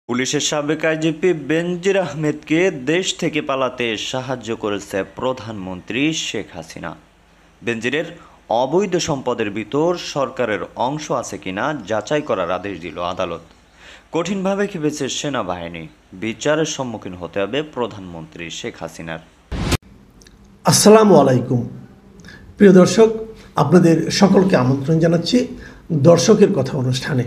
পুলিশের সাবেক আইজিপি বেনজির আহমেদকে দেশ থেকে পালাতে সাহায্য করেছে প্রধানমন্ত্রী শেখ হাসিনা। বেনজিরের অবৈধ সম্পদের ভিতর সরকারের অংশ আছে কিনা যাচাই করার আদেশ দিল আদালত। কঠিনভাবে খেপেছে সেনাবাহিনী। বিচারের সম্মুখীন হতে হবে প্রধানমন্ত্রী শেখ হাসিনার। আসসালামু আলাইকুম প্রিয় দর্শক, আপনাদের সকলকে আমন্ত্রণ জানাচ্ছি দর্শকের কথা অনুষ্ঠানে।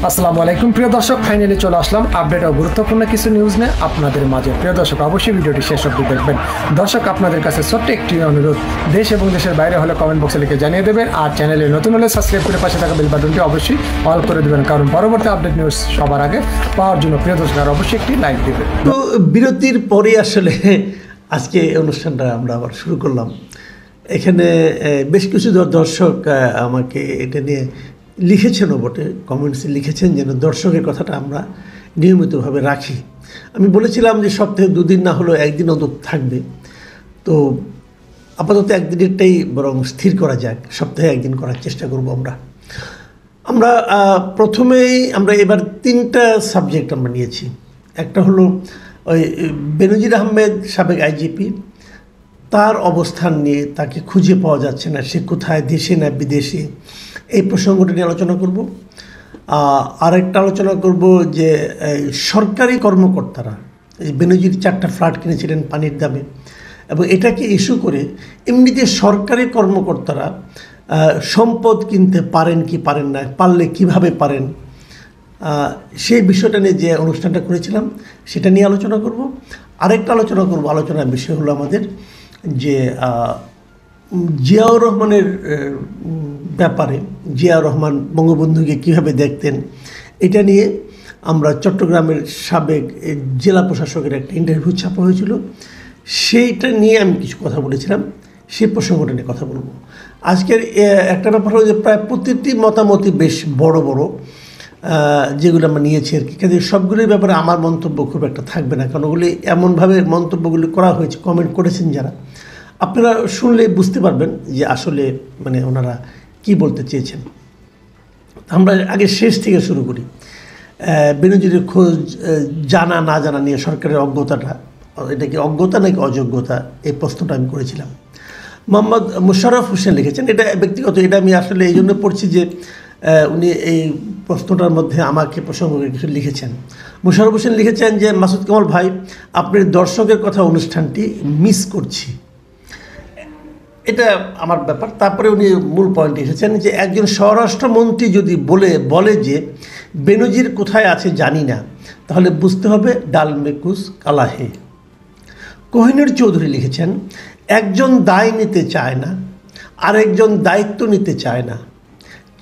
আসসালামু আলাইকুম প্রিয় দর্শক, ফাইনালি চলে আসলাম আপডেট ও গুরুত্বপূর্ণ কিছু নিউজ নিয়ে আপনাদের মাঝে। প্রিয় দর্শক, অবশ্যই ভিডিওটি শেষ অবধি দেখবেন। দর্শক, আপনাদের কাছে ছোট্ট একটি অনুরোধ, দেশ এবং দেশের বাইরে হলে কমেন্ট বক্সে লিখে জানিয়ে দেবেন, আর চ্যানেলে নতুন হলে সাবস্ক্রাইব করে পাশে থাকা বেল বাটনটি অবশ্যই অল করে দেবেন, কারণ পরবর্তী আপডেট নিউজ সবার আগে পাওয়ার জন্য প্রিয় দর্শক আর অবশ্যই একটি লাইক দেবেন। তো বিরতির পরে আসলে আজকে অনুষ্ঠানটা আমরা আবার শুরু করলাম। এখানে বেশ কিছু দর্শক আমাকে এটা নিয়ে লিখেছেনও বটে, কমেন্টসে লিখেছেন যেন দর্শকের কথাটা আমরা নিয়মিতভাবে রাখি। আমি বলেছিলাম যে সপ্তাহে দুদিন না হলেও একদিন অন্তত থাকবে, তো আপাতত একদিনেরটাই বরং স্থির করা যাক, সপ্তাহে একদিন করার চেষ্টা করব। আমরা প্রথমেই আমরা এবার তিনটা সাবজেক্ট আমরা নিয়েছি। একটা হলো ওই বেনজির আহমেদ সাবেক আইজিপি, তার অবস্থান নিয়ে, তাকে খুঁজে পাওয়া যাচ্ছে না, সে কোথায়, দেশে না বিদেশে, এই প্রসঙ্গটা নিয়ে আলোচনা করব। আরেকটা আলোচনা করব যে সরকারি কর্মকর্তারা, এই বেনজির 4টা ফ্ল্যাট কিনেছিলেন পানির দামে, এবং এটাকে ইস্যু করে এমনিতে সরকারি কর্মকর্তারা সম্পদ কিনতে পারেন কি পারেন না, পারলে কিভাবে পারেন, সেই বিষয়টা নিয়ে যে অনুষ্ঠানটা করেছিলাম সেটা নিয়ে আলোচনা করব। আরেকটা আলোচনা করব, আলোচনার বিষয় হলো আমাদের যে জিয়াউর রহমানের ব্যাপারে, জিয়াউর রহমান বঙ্গবন্ধুকে কীভাবে দেখতেন, এটা নিয়ে আমরা চট্টগ্রামের সাবেক জেলা প্রশাসকের একটা ইন্টারভিউ ছাপা হয়েছিল, সেইটা নিয়ে আমি কিছু কথা বলেছিলাম, সেই প্রসঙ্গটা নিয়ে কথা বলবো। আজকের একটা ব্যাপার হলো যে প্রায় প্রতিটি মতামতই বেশ বড় বড়, যেগুলো আমরা নিয়েছি আর কি, কাজে সবগুলোর ব্যাপারে আমার মন্তব্য খুব একটা থাকবে না, কারণ ওগুলি এমনভাবে মন্তব্যগুলি করা হয়েছে, কমেন্ট করেছেন যারা, আপনারা শুনলে বুঝতে পারবেন যে আসলে মানে ওনারা কি বলতে চেয়েছেন। আমরা আগে শেষ থেকে শুরু করি। বেনজিরের খোঁজ জানা না জানা নিয়ে সরকারের অজ্ঞতাটা, এটা কি অজ্ঞতা নাকি অযোগ্যতা, এই প্রশ্নটা আমি করেছিলাম। মোহাম্মদ মোশাররফ হোসেন লিখেছেন, এটা ব্যক্তিগত, এটা আমি আসলে এই জন্য পড়ছি যে উনি এই প্রশ্নটার মধ্যে আমাকে প্রসঙ্গ কিছু লিখেছেন। মোশাররফ হোসেন লিখেছেন যে মাসুদ কামাল ভাই, আপনার দর্শকের কথা অনুষ্ঠানটি মিস করছি, এটা আমার ব্যাপার। তারপরে উনি মূল পয়েন্টে এসেছেন যে একজন স্বরাষ্ট্রমন্ত্রী যদি বলে যে বেনজির কোথায় আছে জানি না, তাহলে বুঝতে হবে ডাল মেকুস কালাহে। কোহিনুর চৌধুরী লিখেছেন, একজন দায় নিতে চায় না, আরেকজন দায়িত্ব নিতে চায় না,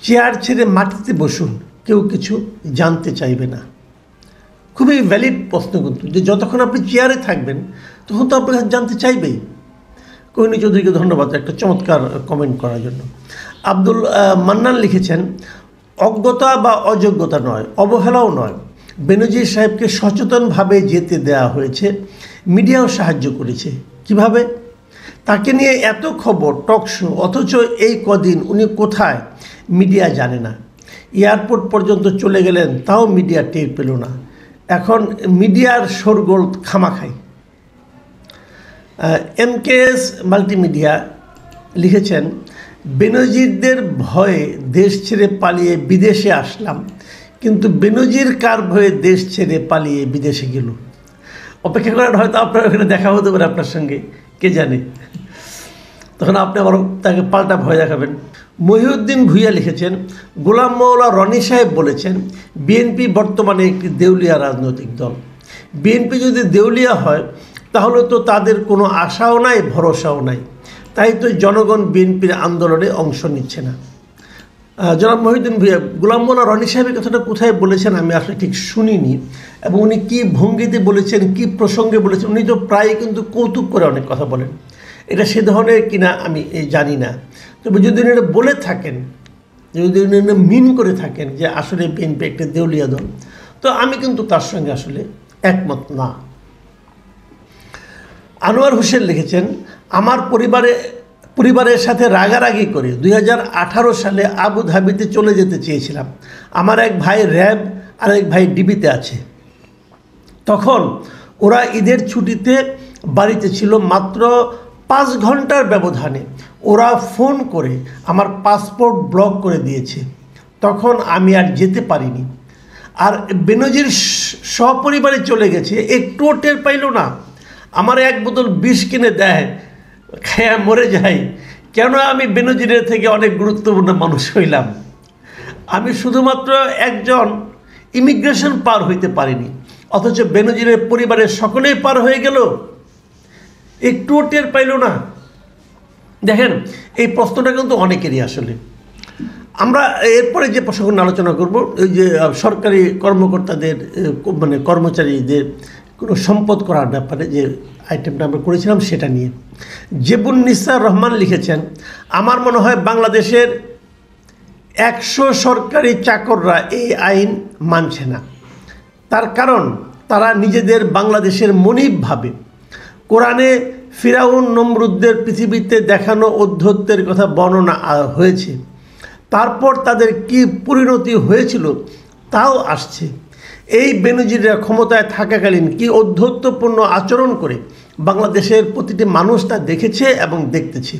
চেয়ার ছেড়ে মাটিতে বসুন, কেউ কিছু জানতে চাইবে না। খুবই ভ্যালিড প্রশ্ন কিন্তু, যে যতক্ষণ আপনি চেয়ারে থাকবেন তখন তো আপনার কাছে জানতে চাইবেই। কোহিনুর চৌধুরীকে ধন্যবাদ একটা চমৎকার কমেন্ট করার জন্য। আব্দুল মান্নান লিখেছেন, অজ্ঞতা বা অযোগ্যতা নয়, অবহেলাও নয়, বেনজির সাহেবকে সচেতনভাবে যেতে দেওয়া হয়েছে, মিডিয়াও সাহায্য করেছে। কিভাবে? তাকে নিয়ে এত খবর, টকশো, অথচ এই কদিন উনি কোথায় মিডিয়া জানে না। এয়ারপোর্ট পর্যন্ত চলে গেলেন, তাও মিডিয়া টের পেল না। এখন মিডিয়ার শোরগোল খামাখাই। MKS মাল্টিমিডিয়া লিখেছেন, বেনজিরদের ভয়ে দেশ ছেড়ে পালিয়ে বিদেশে আসলাম, কিন্তু বেনজির কার ভয়ে দেশ ছেড়ে পালিয়ে বিদেশে গেল। অপেক্ষা করেন, হয়তো আপনার ওখানে দেখা হতে পারে আপনার সঙ্গে, কে জানে, তখন আপনি আবার তাকে পাল্টা ভয় দেখাবেন। মহিউদ্দিন ভুইয়া লিখেছেন, গোলাম মওলা রনি সাহেব বলেছেন, বিএনপি বর্তমানে একটি দেউলিয়া রাজনৈতিক দল। বিএনপি যদি দেউলিয়া হয় তাহলে তো তাদের কোনো আশাও নাই, ভরসাও নাই, তাই তো জনগণ বিএনপির আন্দোলনে অংশ নিচ্ছে না। জনাব মহিউদ্দিন ভুইয়া, গোলাম মওলা রনি সাহেবের কথাটা কোথায় বলেছেন আমি আসলে ঠিক শুনিনি, এবং উনি কী ভঙ্গিতে বলেছেন, কী প্রসঙ্গে বলেছেন, উনি তো প্রায় কিন্তু কৌতুক করে অনেক কথা বলেন, এটা সে ধরনের কিনা আমি জানি না। তবে যদি উনি এটা বলে থাকেন, যদি উনি মিন করে থাকেন যে আসলে বিএনপি একটা দেউলিয়া দল, তো আমি কিন্তু তার সঙ্গে আসলে একমত না। আনোয়ার হোসেন লিখেছেন, আমার পরিবারের সাথে রাগারাগি করে 2018 সালে আবুধাবিতে চলে যেতে চেয়েছিলাম। আমার এক ভাই র্যাব আরেক ভাই ডিবিতে আছে। তখন ওরা ঈদের ছুটিতে বাড়িতে ছিল। মাত্র 5 ঘন্টার ব্যবধানে ওরা ফোন করে আমার পাসপোর্ট ব্লক করে দিয়েছে। তখন আমি আর যেতে পারিনি। আর বেনজির সপরিবারে চলে গেছে, একটুও টের পাইল না। আমার 1 বোতল বিষ কিনে দেয়, খেয়া মরে যায়। কেন আমি বেনজিরের থেকে অনেক গুরুত্বপূর্ণ মানুষ হইলাম। আমি শুধুমাত্র একজন ইমিগ্রেশন পার হইতে পারিনি, অথচ বেনজিরের পরিবারের সকলেই পার হয়ে গেল, একটুও টের পাইল না। দেখেন, এই প্রশ্নটা কিন্তু অনেকেরই আসলে। আমরা এরপরে যে প্রসঙ্গ নিয়ে আলোচনা করব, ওই যে সরকারি কর্মকর্তাদের মানে কর্মচারীদের কোনো সম্পদ করার ব্যাপারে যে আইটেমটা আমরা করেছিলাম সেটা নিয়ে জেবুন্নিসা রহমান লিখেছেন, আমার মনে হয় বাংলাদেশের 100 সরকারি চাকররা এই আইন মানছে না। তার কারণ তারা নিজেদের বাংলাদেশের মনিব ভাবে। কোরআনে ফিরাউন নমরুদদের পৃথিবীতে দেখানো অধ্যত্বের কথা বর্ণনা হয়েছে, তারপর তাদের কি পরিণতি হয়েছিল তাও আসছে। এই বেনজিররা ক্ষমতায় থাকাকালীন কি অধ্যত্বপূর্ণ আচরণ করে বাংলাদেশের প্রতিটি মানুষ তা দেখেছে এবং দেখতেছে।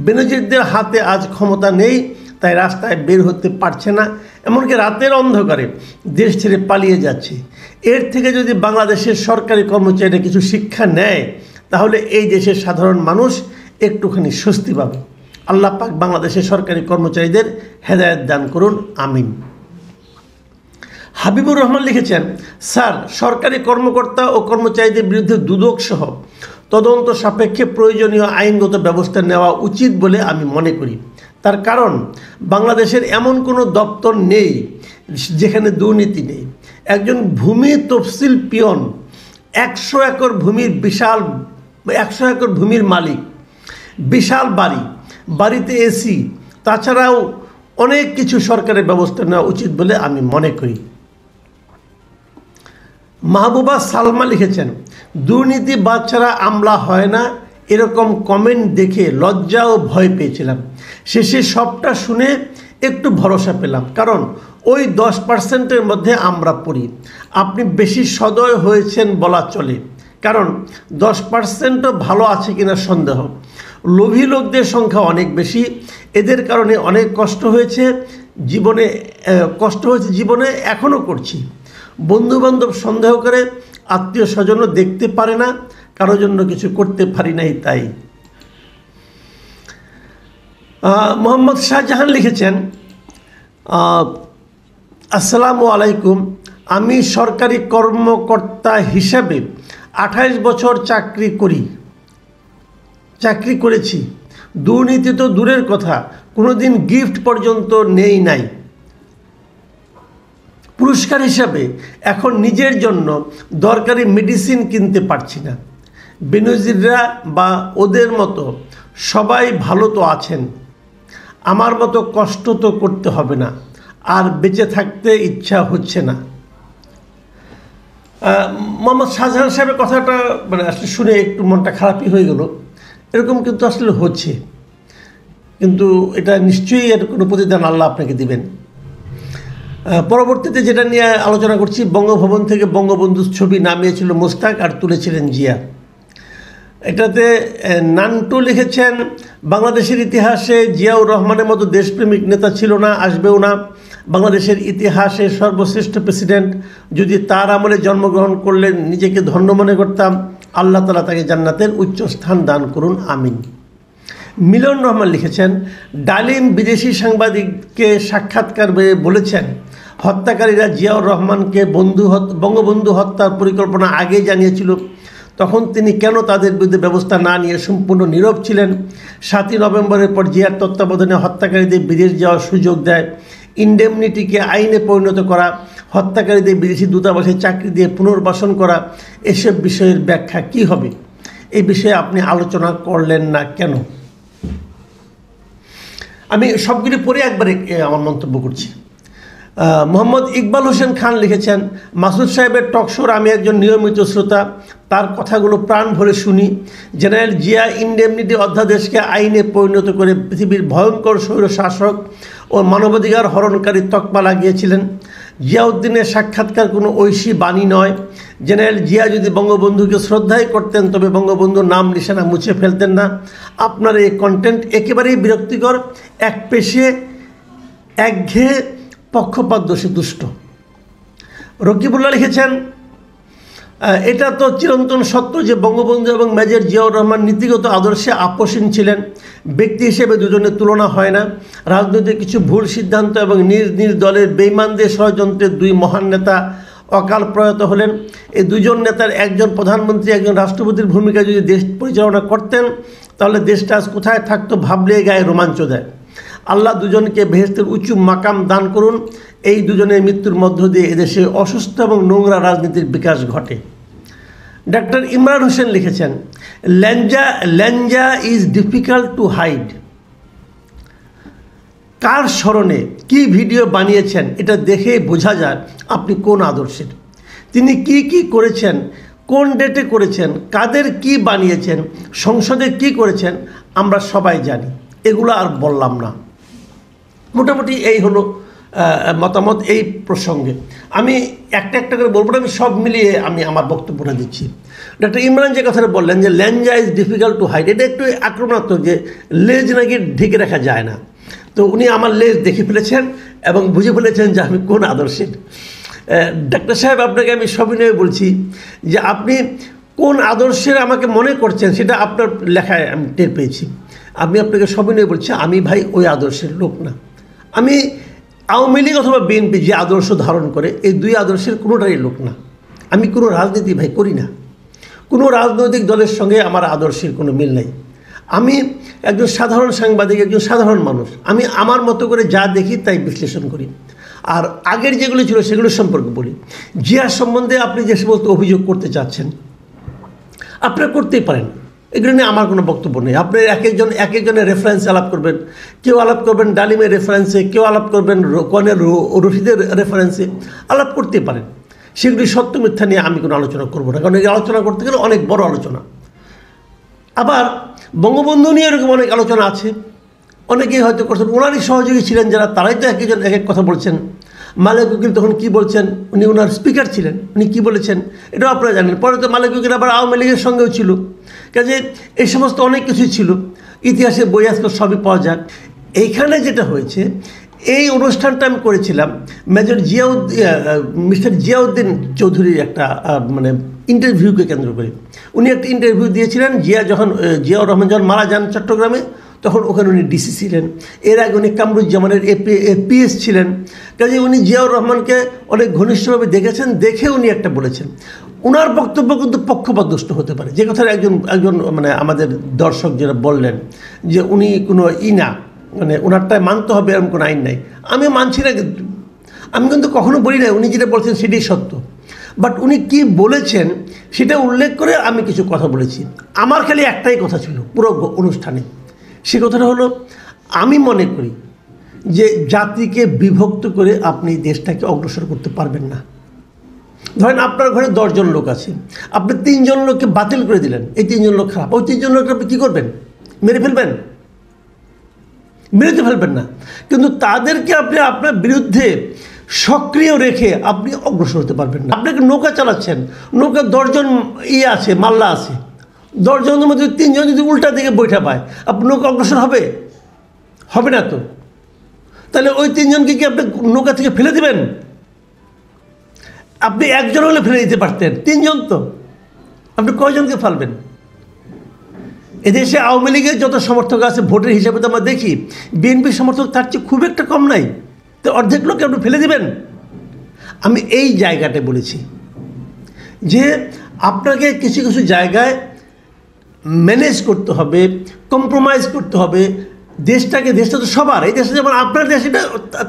বেনজিরদের হাতে আজ ক্ষমতা নেই, তাই রাস্তায় বের হতে পারছে না, এমনকি রাতের অন্ধকারে দেশ ছেড়ে পালিয়ে যাচ্ছে। এর থেকে যদি বাংলাদেশের সরকারি কর্মচারীরা কিছু শিক্ষা নেয়, তাহলে এই দেশের সাধারণ মানুষ একটুখানি স্বস্তি পাবে। আল্লাহ পাক বাংলাদেশের সরকারি কর্মচারীদের হেদায়েত দান করুন, আমিন। হাবিবুর রহমান লিখেছেন, স্যার, সরকারি কর্মকর্তা ও কর্মচারীদের বিরুদ্ধে দুদক সহ তদন্ত সাপেক্ষে প্রয়োজনীয় আইনগত ব্যবস্থা নেওয়া উচিত বলে আমি মনে করি। তার কারণ বাংলাদেশের এমন কোনো দপ্তর নেই যেখানে দুর্নীতি নেই। একজন ভূমি তফসিল পিয়ন 100 একর ভূমির মালিক, বিশাল বাড়িতে এসি, তাছাড়াও অনেক কিছু সরকারের ব্যবস্থা নেওয়া উচিত বলে আমি মনে করি। মাহবুবা সালমা লিখেছেন, দুর্নীতি বাচ্চারা আমলা হয় না, এরকম কমেন্ট দেখে লজ্জা ও ভয় পেয়েছিলাম। শেষে সবটা শুনে একটু ভরসা পেলাম, কারণ ওই 10%-এর মধ্যে আমরা পড়ি। আপনি বেশি সদয় হয়েছেন বলা চলে, কারণ 10%ও ভালো আছে কিনা সন্দেহ। লোভী লোকদের সংখ্যা অনেক বেশি, এদের কারণে অনেক কষ্ট হয়েছে জীবনে, এখনও করছি। বন্ধুবান্ধব সন্দেহ করে, আত্মীয় স্বজনও দেখতে পারে না, কারোর জন্য কিছু করতে পারি নাই তাই। মোহাম্মদ শাহজাহান লিখেছেন, আসসালামু আলাইকুম, আমি সরকারি কর্মকর্তা হিসাবে 28 বছর চাকরি করেছি। দুর্নীতি তো দূরের কথা, কোনোদিন গিফট পর্যন্ত নেই নাই। পুরস্কার হিসাবে এখন নিজের জন্য দরকারি মেডিসিন কিনতে পারছি না। বেনজিররা বা ওদের মতো সবাই ভালো তো আছেন, আমার মতো কষ্ট তো করতে হবে না, আর বেঁচে থাকতে ইচ্ছা হচ্ছে না। মোহাম্মদ শাহজাহান সাহেবের কথাটা মানে আসলে শুনে একটু মনটা খারাপই হয়ে গেল। এরকম কিন্তু আসলে হচ্ছে, কিন্তু এটা নিশ্চয়ই এর কোনো প্রতিদান আল্লাহ আপনাকে দিবেন। পরবর্তীতে যেটা নিয়ে আলোচনা করছি, বঙ্গভবন থেকে বঙ্গবন্ধুর ছবি নামিয়েছিল মোস্তাক আর তুলেছিলেন জিয়া। এটাতে নান্টু লিখেছেন, বাংলাদেশের ইতিহাসে জিয়াউর রহমানের মতো দেশপ্রেমিক নেতা ছিল না, আসবেও না। বাংলাদেশের ইতিহাসে সর্বশ্রেষ্ঠ প্রেসিডেন্ট, যদি তার আমলে জন্মগ্রহণ করলে নিজেকে ধন্য মনে করতাম। আল্লাহ তাআলা তাকে জান্নাতের উচ্চ স্থান দান করুন, আমিন। মিলন রহমান লিখেছেন, ডালিম বিদেশি সাংবাদিককে সাক্ষাৎকার বলেছেন, হত্যাকারীরা জিয়াউর রহমানকে বঙ্গবন্ধু হত্যার পরিকল্পনা আগে জানিয়েছিল, তখন তিনি কেন তাদের বিরুদ্ধে ব্যবস্থা না নিয়ে সম্পূর্ণ নীরব ছিলেন। 7ই নভেম্বরের পর জিয়ার তত্ত্বাবধানে হত্যাকারীদের বিদেশ যাওয়ার সুযোগ দেয়, ইন্ডেমনিটিকে আইনে পরিণত করা, হত্যাকারীদের বিদেশি দূতাবাসে চাকরি দিয়ে পুনর্বাসন করা, এসব বিষয়ের ব্যাখ্যা কী হবে? এই বিষয়ে আপনি আলোচনা করলেন না কেন? আমি সবগুলি পরে একবারে আমার মন্তব্য করছি। মোহাম্মদ ইকবাল হোসেন খান লিখেছেন, মাসুদ সাহেবের টকশোর আমি একজন নিয়মিত শ্রোতা, তার কথাগুলো প্রাণ ভরে শুনি। জেনারেল জিয়া ইন্ডেমনিটি অধ্যাদেশকে আইনে পরিণত করে পৃথিবীর ভয়ঙ্কর স্বৈর শাসক ও মানবাধিকার হরণকারী তকমা লাগিয়েছিলেন। জিয়াউদ্দিনের সাক্ষাৎকার কোনো ঐশী বাণী নয়। জেনারেল জিয়া যদি বঙ্গবন্ধুকে শ্রদ্ধাই করতেন তবে বঙ্গবন্ধুর নাম নিশানা মুছে ফেলতেন না। আপনার এই কন্টেন্ট একেবারেই বিরক্তিকর, এক পেশে একঘেয়ে, পক্ষপাতদোষী, দুষ্ট। রকিবুল্লাহ লিখেছেন, এটা তো চিরন্তন সত্য যে বঙ্গবন্ধু এবং মেজর জিয়াউর রহমান নীতিগত আদর্শে আপোষহীন ছিলেন। ব্যক্তি হিসেবে দুজনের তুলনা হয় না। রাজনৈতিক কিছু ভুল সিদ্ধান্ত এবং নিজ নিজ দলের বেইমানদের ষড়যন্ত্রে দুই মহান নেতা অকাল প্রয়াত হলেন। এই দুজন নেতার একজন প্রধানমন্ত্রী, একজন রাষ্ট্রপতির ভূমিকা যদি দেশ পরিচালনা করতেন তাহলে দেশটা আজ কোথায় থাকতো ভাবলে গায়ে রোমাঞ্চ দেয়। আল্লাহ দুজনকে বেহেশতের উঁচু মাকাম দান করুন। এই দুজনের মৃত্যুর মধ্য দিয়ে এদেশে অসুস্থ এবং নোংরা রাজনীতির বিকাশ ঘটে। ডক্টর ইমরান হোসেন লিখেছেন, ল্যাঞ্জা ইজ ডিফিকাল্ট টু হাইড। কার স্মরণে কি ভিডিও বানিয়েছেন এটা দেখে বোঝা যায় আপনি কোন আদর্শের। তিনি কি করেছেন, কোন ডেটে করেছেন, কাদের কি বানিয়েছেন, সংসদে কি করেছেন আমরা সবাই জানি, এগুলো আর বললাম না। মোটামুটি এই হলো মতামত এই প্রসঙ্গে। আমি একটা করে বলবো না, আমি সব মিলিয়ে আমি আমার বক্তব্যটা দিচ্ছি। ডক্টর ইমরান যে কথাটা বললেন যে ল্যাঞ্জা ইজ ডিফিকাল্ট টু হাইড, এটা একটু আক্রমণাত্মক, যে লেজ নাকি ঢেকে রাখা যায় না। তো উনি আমার লেজ দেখে ফেলেছেন এবং বুঝে ফেলেছেন যে আমি কোন আদর্শের। ডাক্তার সাহেব, আপনাকে আমি সবিনয়ে বলছি যে আপনি কোন আদর্শের আমাকে মনে করছেন সেটা আপনার লেখায় আমি টের পেয়েছি। আমি আপনাকে সবিনয়ে বলছি, আমি ভাই ওই আদর্শের লোক না। আমি আওয়ামী লীগ অথবা বিএনপি যে আদর্শ ধারণ করে এই দুই আদর্শের কোনোটারই লোক না। আমি কোনো রাজনীতি ভাই করি না, কোনো রাজনৈতিক দলের সঙ্গে আমার আদর্শের কোনো মিল নাই। আমি একজন সাধারণ সাংবাদিক, একজন সাধারণ মানুষ। আমি আমার মতো করে যা দেখি তাই বিশ্লেষণ করি। আর আগের যেগুলো ছিল সেগুলো সম্পর্কে বলি। জিয়া সম্বন্ধে আপনি যে সমস্ত অভিযোগ করতে চাচ্ছেন আপনারা করতেই পারেন, এগুলো নিয়ে আমার কোনো বক্তব্য নেই। আপনি এক একজনের রেফারেন্সে আলাপ করবেন, কেউ আলাপ করবেন ডালিমের রেফারেন্সে, কেউ আলাপ করবেন কনের রশিদের রেফারেন্সে, আলাপ করতে পারেন। সেগুলি সত্য মিথ্যা নিয়ে আমি কোনো আলোচনা করব না, কারণ এই আলোচনা করতে গেলে অনেক বড় আলোচনা। আবার বঙ্গবন্ধু নিয়ে এরকম অনেক আলোচনা আছে, অনেকেই হয়তো করছেন, ওনারই সহযোগী ছিলেন যারা, তারাই তো একজন এক এক কথা বলছেন। মালেক উকিল তখন কী বলছেন, উনি ওনার স্পিকার ছিলেন, উনি কী বলেছেন এটাও আপনারা জানেন। পরে তো মালেক উকিল আবার আওয়ামী লীগের সঙ্গেও ছিল, কাজে এই সমস্ত অনেক কিছুই ছিল, ইতিহাসে বই আজকে সবই পাওয়া যায়। এইখানে যেটা হয়েছে, এই অনুষ্ঠানটা আমি করেছিলাম মেজর মিস্টার জিয়াউদ্দিন চৌধুরীর একটা মানে ইন্টারভিউকে কেন্দ্র করে। উনি একটা ইন্টারভিউ দিয়েছিলেন জিয়াউর রহমান যখন মারা যান চট্টগ্রামে, তখন ওখানে উনি ডিসি ছিলেন। এর আগে উনি কামরুজ্জামানের পিএস ছিলেন। কাজে উনি জিয়াউর রহমানকে অনেক ঘনিষ্ঠভাবে দেখেছেন, দেখে উনি একটা বলেছেন। ওনার বক্তব্য কিন্তু পক্ষপাতদুষ্ট হতে পারে, যে কথাটা একজন মানে আমাদের দর্শক যারা বললেন যে উনি কোনো না, মানে ওনারটায় মানতে হবে এরকম কোনো আইন নাই। আমি মানছি না, কিন্তু আমি কিন্তু কখনো বলি না উনি যেটা বলছেন সেটাই সত্য। বাট উনি কি বলেছেন সেটা উল্লেখ করে আমি কিছু কথা বলেছি। আমার খালি একটাই কথা ছিল পুরো অনুষ্ঠানে, সে কথাটা হলো, আমি মনে করি যে জাতিকে বিভক্ত করে আপনি দেশটাকে অগ্রসর করতে পারবেন না। ধরেন আপনার ঘরে 10 জন লোক আছে, আপনি 3 জন লোককে বাতিল করে দিলেন, এই 3 জন লোক খারাপ, ওই 3 জন লোককে আপনি কী করবেন? মেরে ফেলবেন? মেরে তো ফেলবেন না, কিন্তু তাদেরকে আপনি আপনার বিরুদ্ধে সক্রিয় রেখে আপনি অগ্রসর হতে পারবেন না। আপনাকে নৌকা চালাচ্ছেন, নৌকা 10 জন আছে, মাল্লা আছে, 10 জনের মধ্যে 3 জন যদি উল্টা দিকে বৈঠা পায়, আপনার নৌকা অগ্রসর হবে না তো। তাহলে ওই 3 জনকে কি আপনি নৌকা থেকে ফেলে দেবেন? আপনি একজন হলে ফেলে দিতে পারতেন, 3 জন তো, আপনি কয়জনকে ফেলবেন? এদেশে আওয়ামী লীগের যত সমর্থক আছে ভোটের হিসাবে তো আমরা দেখি, বিএনপির সমর্থক তার চেয়ে খুব একটা কম নাই, তো অর্ধেক লোককে আপনি ফেলে দেবেন? আমি এই জায়গাটা বলেছি যে আপনাকে কিছু কিছু জায়গায় ম্যানেজ করতে হবে, কম্প্রোমাইজ করতে হবে। দেশটা তো সবার, এই দেশটা যেমন আপনার দেশ, এটা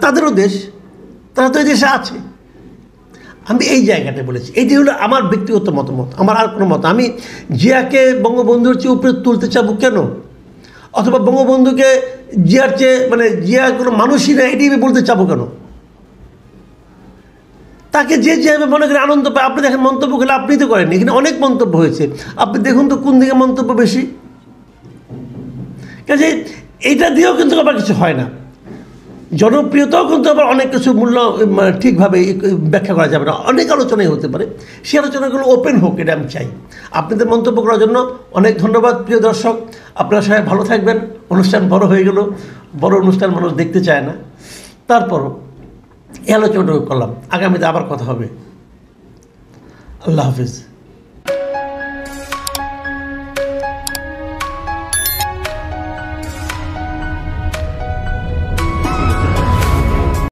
তাদেরও দেশ, তারা তো এই দেশে আছে। আমি এই জায়গাটা বলেছি, এইটি হলো আমার ব্যক্তিগত মতামত, আমার আর কোনো মত। আমি জিয়াকে বঙ্গবন্ধুর চেয়ে উপরে তুলতে চাবো কেন, অথবা বঙ্গবন্ধুকে জিয়ার চেয়ে মানে জিয়া কোনো মানুষই না এটি আমি বলতে চাবো কেন? তাকে যে যেভাবে মনে করে আনন্দ পায়, আপনি দেখেন মন্তব্য করলে আপনি তো করেন, এখানে অনেক মন্তব্য হয়েছে, আপনি দেখুন তো কোন দিকে মন্তব্য বেশি। কাজে এইটা দিয়েও কিন্তু আবার কিছু হয় না। জনপ্রিয়তাও কিন্তু আবার অনেক কিছু মূল্য ঠিকভাবে ব্যাখ্যা করা যাবে না, অনেক আলোচনাই হতে পারে। সেই আলোচনাগুলো ওপেন হোক, এটা আমি চাই। আপনাদের মন্তব্য করার জন্য অনেক ধন্যবাদ প্রিয় দর্শক। আপনারা সবাই ভালো থাকবেন। অনুষ্ঠান বড় হয়ে গেল, বড় অনুষ্ঠান মানুষ দেখতে চায় না, তারপরও এই আলোচনাটুকু করলাম। আগামীতে আবার কথা হবে। আল্লাহ হাফিজ।